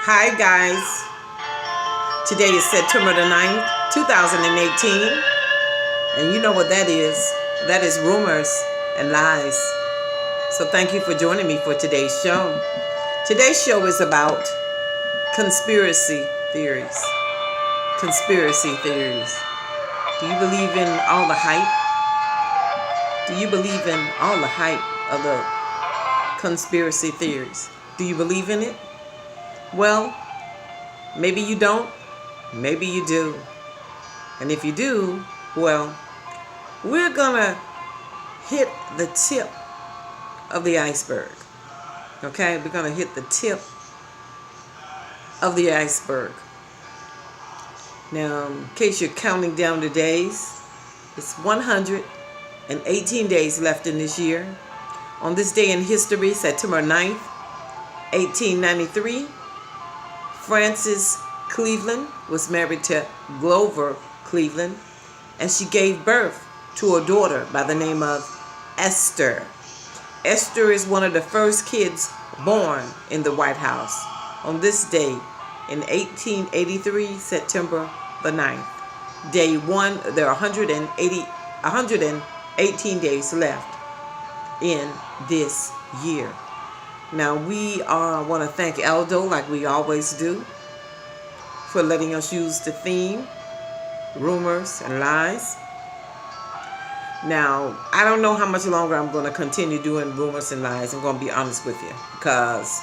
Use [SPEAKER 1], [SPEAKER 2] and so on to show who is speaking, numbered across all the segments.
[SPEAKER 1] Hi guys, today is September the 9th, 2018, and you know what that is. That is rumors and lies. So thank you for joining me for today's show. Today's show is about conspiracy theories. Conspiracy theories. Do you believe in all the hype? Do you believe in all the hype of the conspiracy theories? Do you believe in it? Well, maybe you don't, maybe you do. And if you do, well, we're gonna hit the tip of the iceberg. Okay, we're gonna hit the tip of the iceberg. Now, in case you're counting down the days, it's 118 days left in this year. On this day in history, September 9th, 1893, Frances Cleveland was married to Grover Cleveland, and she gave birth to a daughter by the name of Esther. Esther is one of the first kids born in the White House on this day in 1883, September the 9th. Day one, there are 118 days left in this year. Now, we want to thank Aldo, like we always do, for letting us use the theme, rumors and lies. Now, I don't know how much longer I'm going to continue doing rumors and lies. I'm going to be honest with you, because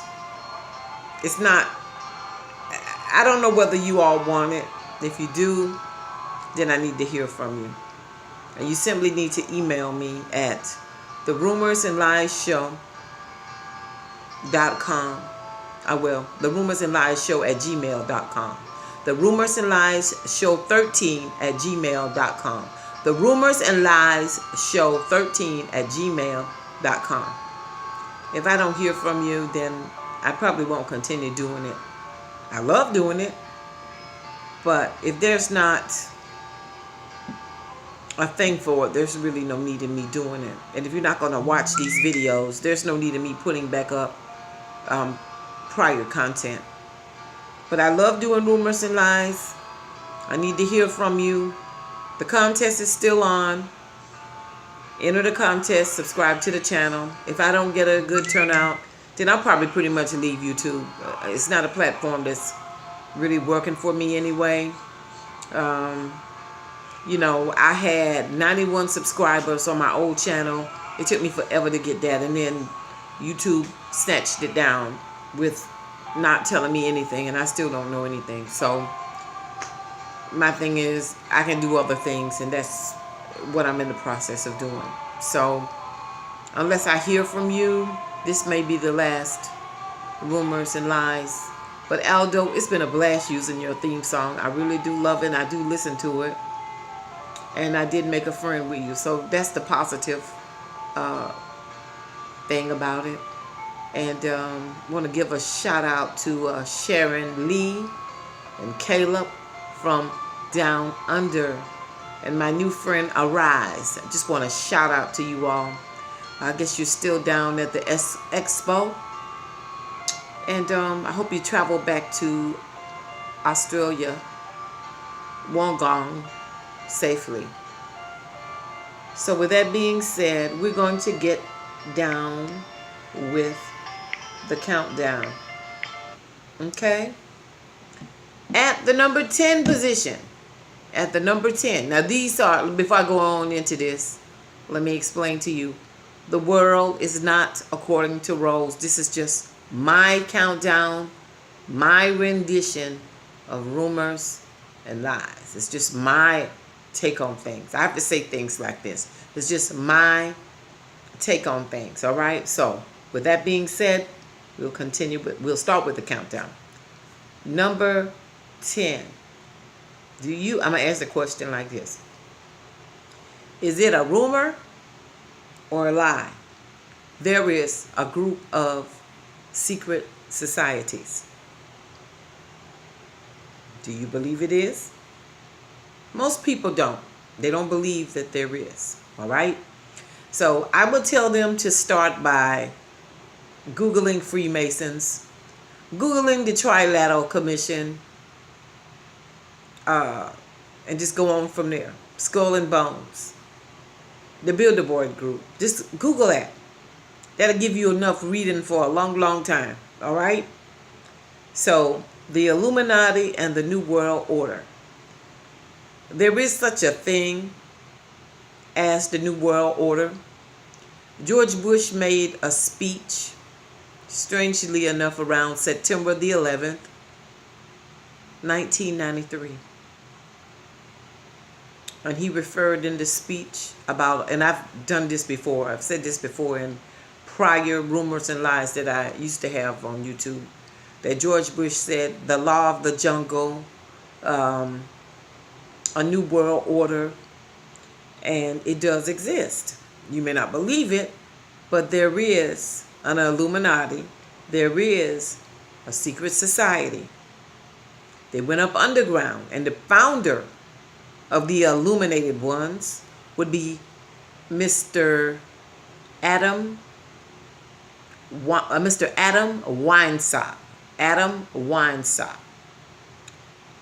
[SPEAKER 1] it's not, I don't know whether you all want it. If you do, then I need to hear from you. And you simply need to email me at therumorsandliesshow.com. The Rumors and Lies Show at gmail.com. The Rumors and Lies Show 13 at gmail.com. The Rumors and Lies Show 13 at gmail.com. If I don't hear from you, then I probably won't continue doing it. I love doing it, but if there's not a thing for it, there's really no need in me doing it. And if you're not going to watch these videos, there's no need in me putting back up prior content. But I love doing rumors and lies. I need to hear from you. The contest is still on. Enter the contest, subscribe to the channel. If I don't get a good turnout, then I'll probably pretty much leave YouTube. It's not a platform that's really working for me anyway. You know, I had 91 subscribers on my old channel. It took me forever to get that, and then YouTube snatched it down with not telling me anything, and I still don't know anything. So my thing is, I can do other things, and that's what I'm in the process of doing. So unless I hear from you, this may be the last rumors and lies. But Aldo, it's been a blast using your theme song. I really do love it, and I do listen to it. And I did make a friend with you. So that's the positive thing about it. And want to give a shout out to Sharon Lee and Caleb from Down Under. And my new friend Arise. I just want to shout out to you all. I guess you're still down at the Expo. And I hope you travel back to Australia, Wollongong, safely. So with that being said, we're going to get down with the countdown. Okay? At the number 10 position. At the number 10. Now these are, before I go on into this, let me explain to you. The world is not according to roles. This is just my countdown, my rendition of rumors and lies. It's just my take on things. I have to say things like this. It's just my take on things. All right. So with that being said, we'll continue. We'll start with the countdown. Number 10. I'm gonna ask the question like this: is it a rumor or a lie? There is a group of secret societies. Do you believe it is? Most people don't. They don't believe that there is. All right? So I would tell them to start by Googling Freemasons, Googling the Trilateral Commission, and just go on from there. Skull and Bones, the Bilderberg Group. Just Google that. That'll give you enough reading for a long, long time. All right? So, the Illuminati and the New World Order. There is such a thing as the New World Order. George Bush made a speech, strangely enough, around September the 11th, 1993. And he referred in the speech about, and I've done this before, I've said this before in prior Rumors and Lies that I used to have on YouTube, that George Bush said the law of the jungle, a new world order, and it does exist. You may not believe it, but there is an Illuminati. There is a secret society. They went up underground, and the founder of the illuminated ones would be Mr. Adam Weinstock. Adam Weinstock.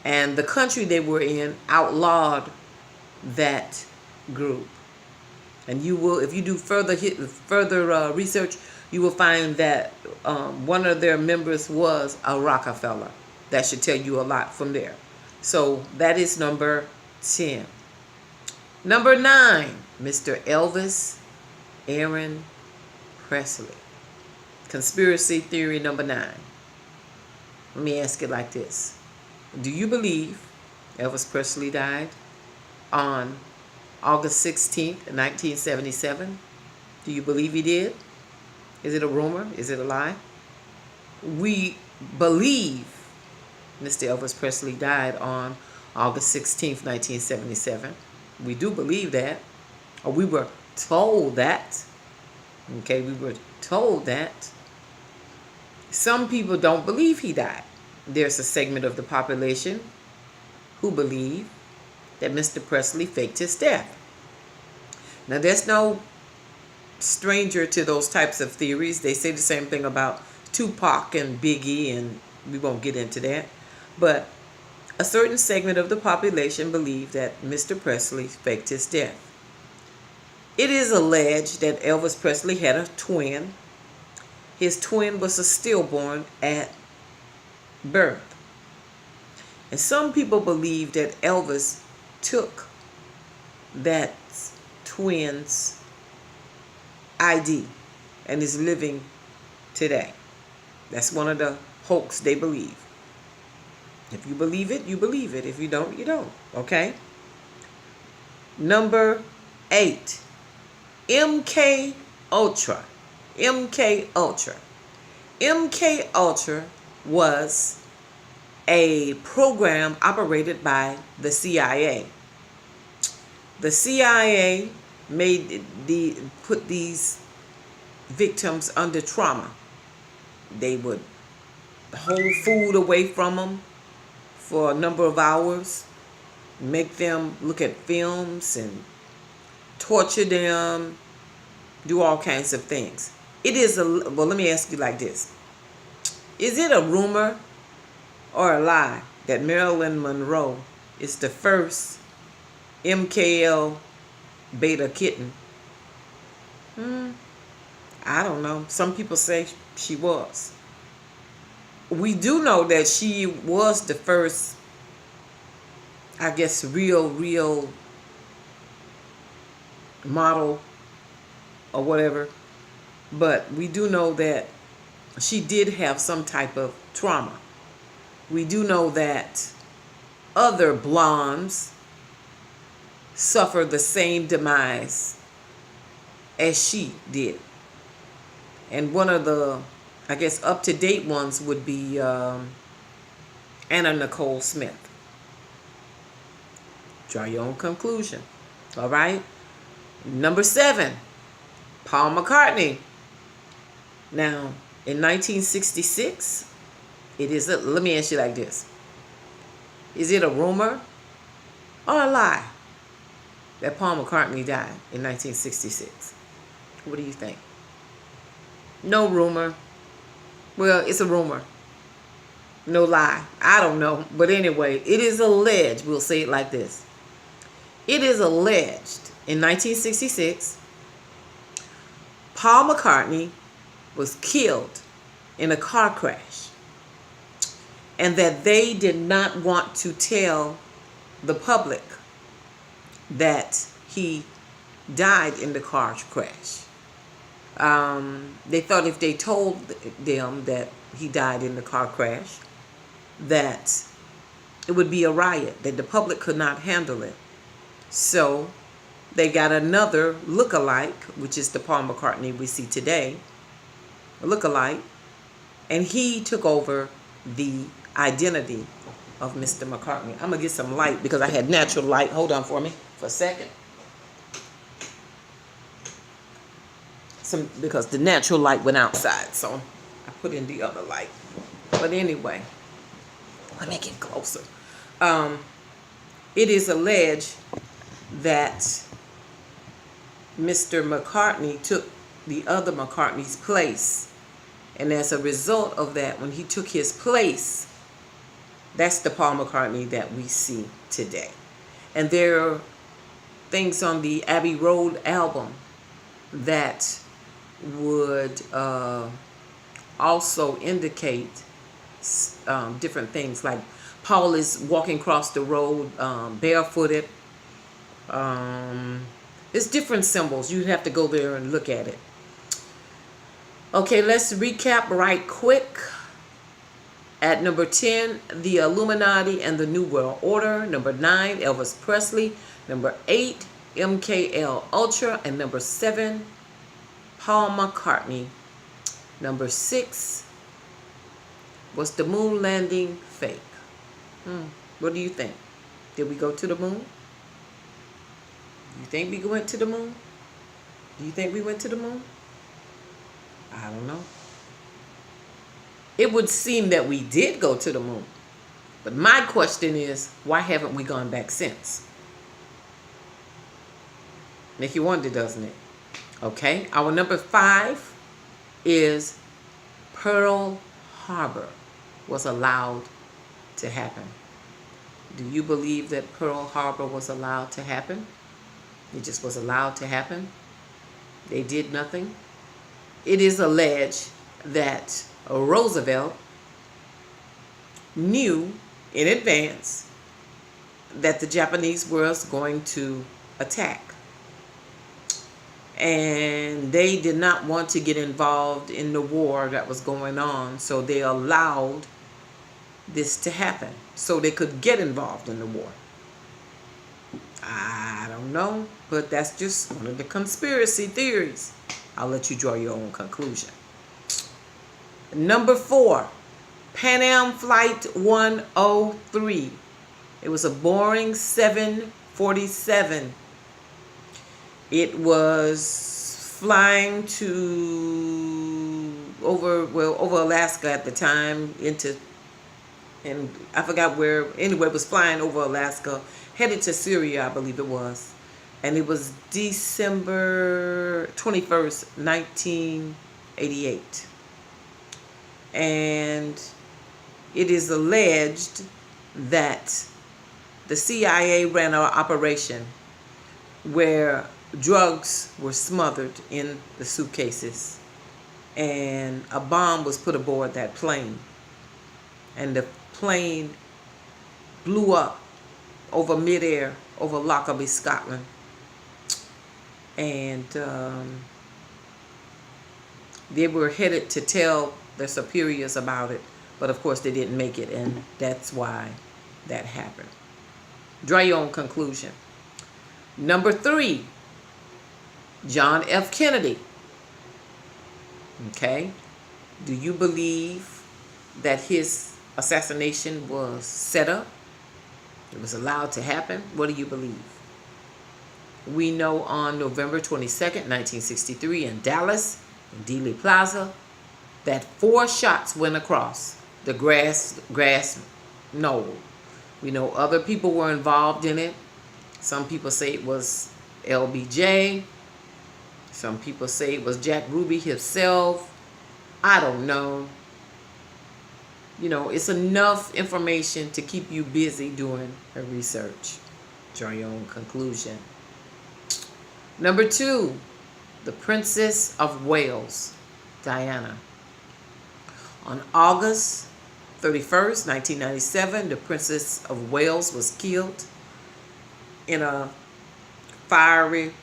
[SPEAKER 1] And the country they were in outlawed that group. And you will, if you do further research, you will find that one of their members was a Rockefeller. That should tell you a lot from there. So that is number 10. Number 9, Mr. Elvis Aaron Presley. Conspiracy theory number 9. Let me ask it like this. Do you believe Elvis Presley died on August 16th, 1977? Do you believe he did? Is it a rumor? Is it a lie? We believe Mr. Elvis Presley died on August 16th, 1977. We do believe that. Or we were told that. Okay, we were told that. Some people don't believe he died. There's a segment of the population who believe that Mr. Presley faked his death. Now, there's no stranger to those types of theories. They say the same thing about Tupac and Biggie, and we won't get into that. But a certain segment of the population believe that Mr. Presley faked his death. It is alleged that Elvis Presley had a twin. His twin was a stillborn at birth. And some people believe that Elvis took that twin's ID and is living today. That's one of the hoax they believe. If you believe it, you believe it. If you don't, you don't. Okay? Number 8. MK Ultra. MK Ultra. MK Ultra was a program operated by the CIA. The CIA put these victims under trauma. They would hold food away from them for a number of hours, make them look at films and torture them, do all kinds of things. It is well, let me ask you like this. Is it a rumor or a lie that Marilyn Monroe is the first MKL beta kitten? I don't know. Some people say she was. We do know that she was the first, I guess, real model or whatever. But we do know that she did have some type of trauma. We do know that other blondes suffer the same demise as she did. And one of the, I guess, up-to-date ones would be Anna Nicole Smith. Draw your own conclusion. All right? Number 7, Paul McCartney. Now, in 1966, let me ask you like this. Is it a rumor or a lie that Paul McCartney died in 1966? What do you think? No rumor. Well, it's a rumor. No lie. I don't know. But anyway, it is alleged, we'll say it like this. It is alleged in 1966, Paul McCartney was killed in a car crash, and that they did not want to tell the public that he died in the car crash. They thought if they told them that he died in the car crash, that it would be a riot, that the public could not handle it. So they got another look-alike, which is the Paul McCartney we see today, a look-alike, and he took over the identity of Mr. McCartney. I'm going to get some light because I had natural light. Hold on for me for a second. Because the natural light went outside, so I put in the other light. But anyway, let me get closer. It is alleged that Mr. McCartney took the other McCartney's place. And as a result of that, when he took his place, that's the Paul McCartney that we see today. And there are things on the Abbey Road album that would also indicate different things, like Paul is walking across the road barefooted. It's different symbols. You'd have to go there and look at it. Okay, let's recap right quick. At number 10, the Illuminati and the New World Order. Number 9, Elvis Presley. Number 8, MKL Ultra. And number 7, Paul McCartney. Number 6, was the moon landing fake? What do you think? Did we go to the moon? You think we went to the moon? Do you think we went to the moon? I don't know. It would seem that we did go to the moon. But my question is, why haven't we gone back since? Make you wonder, doesn't it? Okay, our number 5 is Pearl Harbor was allowed to happen. Do you believe that Pearl Harbor was allowed to happen? It just was allowed to happen. They did nothing. It is alleged that Roosevelt knew in advance that the Japanese was going to attack. And they did not want to get involved in the war that was going on, so they allowed this to happen so they could get involved in the war. I don't know, but that's just one of the conspiracy theories. I'll let you draw your own conclusion. Number 4, Pan Am Flight 103. It was a Boeing 747. It was flying to over Alaska at the time, and I forgot where. Anyway, it was flying over Alaska, headed to Syria, I believe it was. And it was December 21st, 1988. And it is alleged that the CIA ran an operation where drugs were smothered in the suitcases, and a bomb was put aboard that plane, and the plane blew up over midair over Lockerbie, Scotland. And they were headed to tell their superiors about it, but of course they didn't make it, and that's why that happened. Draw your own conclusion. Number 3, John F. Kennedy. Okay, do you believe that his assassination was set up? It was allowed to happen? What do you believe? We know on November 22nd, 1963 in Dallas, in Dealey Plaza, that 4 shots went across the grass knoll. We know other people were involved in it. Some people say it was LBJ. Some people say it was Jack Ruby himself. I don't know. You know, it's enough information to keep you busy doing a research. Draw your own conclusion. Number 2, the Princess of Wales, Diana. On August 31st, 1997, the Princess of Wales was killed in a fiery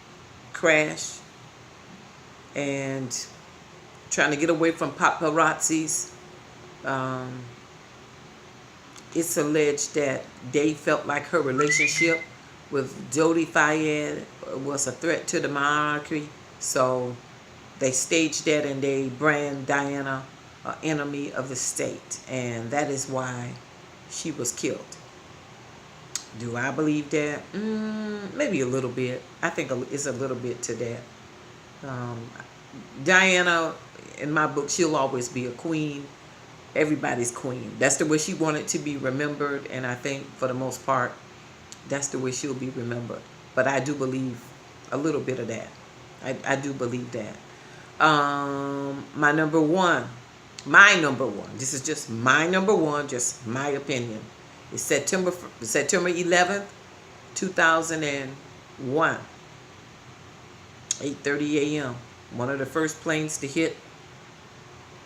[SPEAKER 1] crash and trying to get away from paparazzis. It's alleged that they felt like her relationship with Dodi Fayed was a threat to the monarchy, so they staged that and they brand Diana an enemy of the state, and that is why she was killed. Do I believe that? Maybe a little bit. I think it's a little bit to that. Diana, in my book, she'll always be a queen. Everybody's queen. That's the way she wanted to be remembered, and I think for the most part, that's the way she'll be remembered. But I do believe a little bit of that. I do believe that. My number one, this is just my number one, just my opinion. It's September 11th, 2001, 8:30 a.m. One of the first planes to hit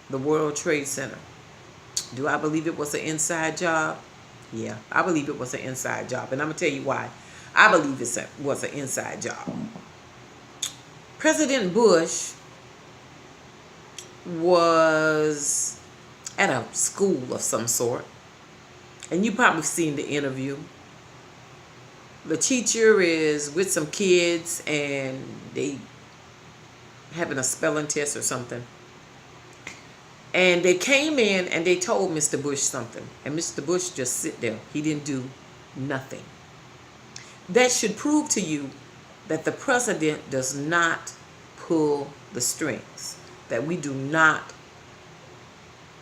[SPEAKER 1] the World Trade Center. Do I believe it was an inside job? Yeah, I believe it was an inside job. And I'm going to tell you why. I believe it was an inside job. President Bush was at a school of some sort. And you probably seen the interview. The teacher is with some kids and they having a spelling test or something. And they came in and they told Mr. Bush something. And Mr. Bush just sit there. He didn't do nothing. That should prove to you that the president does not pull the strings. That we do not.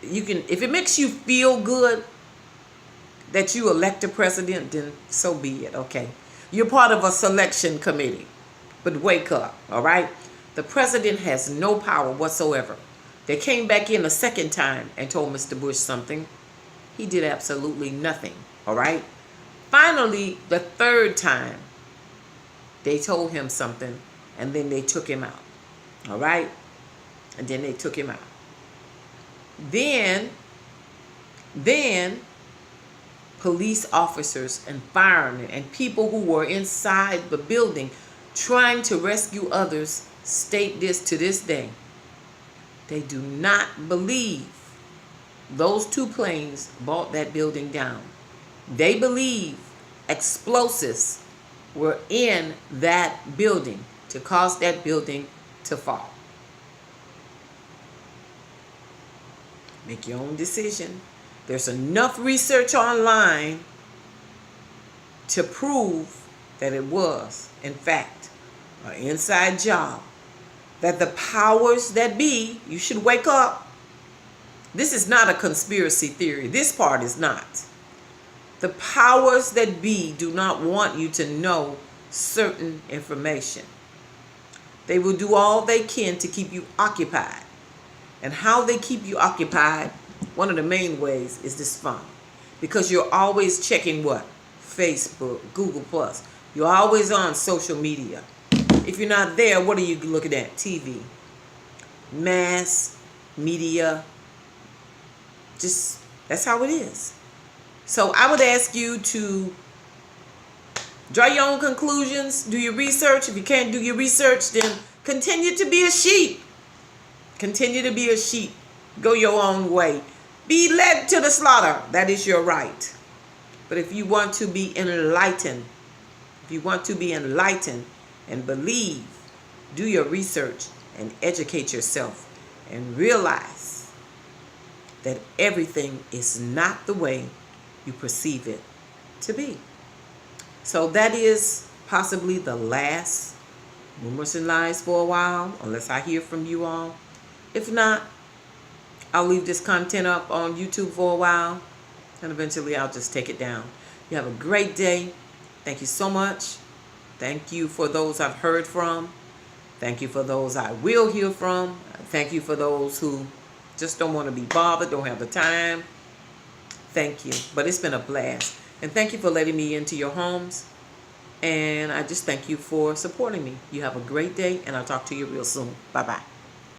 [SPEAKER 1] You can, if it makes you feel good that you elect a president, then so be it, okay? You're part of a selection committee. But wake up, all right? The president has no power whatsoever. They came back in a second time and told Mr. Bush something. He did absolutely nothing, all right? Finally, the third time, they told him something, and then they took him out, all right? And then they took him out. Then police officers and firemen and people who were inside the building trying to rescue others state this to this day. They do not believe those 2 planes brought that building down. They believe explosives were in that building to cause that building to fall. Make your own decision. There's enough research online to prove that it was, in fact, an inside job. That the powers that be, you should wake up. This is not a conspiracy theory. This part is not. The powers that be do not want you to know certain information. They will do all they can to keep you occupied. And how they keep you occupied, one of the main ways is this phone. Because you're always checking what? Facebook, Google+. You're always on social media. If you're not there, what are you looking at? TV. Mass media. Just, that's how it is. So I would ask you to draw your own conclusions. Do your research. If you can't do your research, then continue to be a sheep. Continue to be a sheep. Go your own way. Be led to the slaughter. That is your right. But if you want to be enlightened, and believe, do your research and educate yourself and realize that everything is not the way you perceive it to be. So that is possibly the last Rumors and Lies for a while, unless I hear from you all. If not, I'll leave this content up on YouTube for a while, and eventually I'll just take it down. You have a great day. Thank you so much. Thank you for those I've heard from. Thank you for those I will hear from. Thank you for those who just don't want to be bothered, don't have the time. thank you. But it's been a blast. And thank you for letting me into your homes. And I just thank you for supporting me. You have a great day, and I'll talk to you real soon. Bye-bye.